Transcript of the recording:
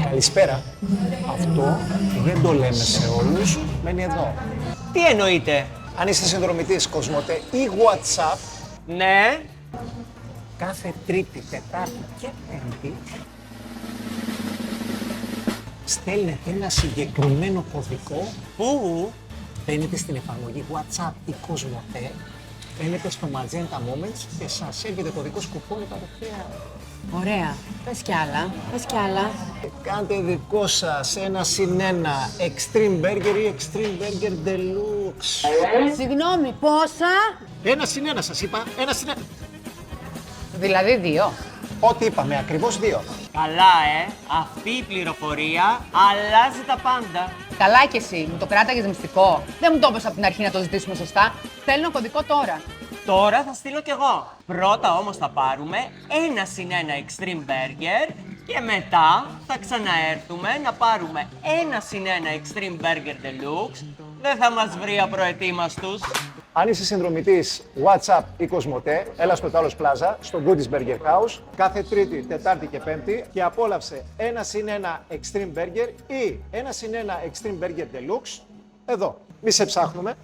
Καλησπέρα. Αυτό δεν το λέμε σε όλους, μένει εδώ. Τι εννοείτε? Αν είστε συνδρομητής Κοσμοτέ ή WhatsApp, Ναι. κάθε Τρίτη, Τετάρτη και Πέμπτη στέλνετε ένα συγκεκριμένο κωδικό. Πού? Μπαίνετε στην εφαρμογή WhatsApp ή Κοσμοτέ, μπαίνετε στο Magenta Moments και σας έρχεται κωδικός κουπόνι κατευθείαν. Ωραία. Πες κι άλλα. Πες κι άλλα. Κάντε δικό σας ένα συν ένα Extreme Burger ή Extreme Burger Deluxe. Συγγνώμη, πόσα? Ένα συν ένα σας είπα, ένα συν ένα. Δηλαδή 2. Ό,τι είπαμε, ακριβώς 2. Καλά, Αυτή η πληροφορία αλλάζει τα πάντα. Καλά κι εσύ. Μου το κράταγες μυστικό. Δεν μου το είπες από την αρχή να το ζητήσουμε σωστά. Θέλω κωδικό τώρα. Τώρα θα στείλω κι εγώ. Πρώτα όμως θα πάρουμε ένα συν ένα Extreme Burger και μετά θα ξαναέρθουμε να πάρουμε ένα συν ένα Extreme Burger Deluxe. Δεν θα μας βρει απροετοίμαστους. Αν είσαι συνδρομητής WhatsApp ή Κοσμοτέ, έλα στο Τάλος Πλάζα, στο Goodies Burger House, κάθε Τρίτη, Τετάρτη και Πέμπτη και απόλαυσε ένα συν ένα Extreme Burger ή ένα συν ένα Extreme Burger Deluxe εδώ. Μη σε ψάχνουμε.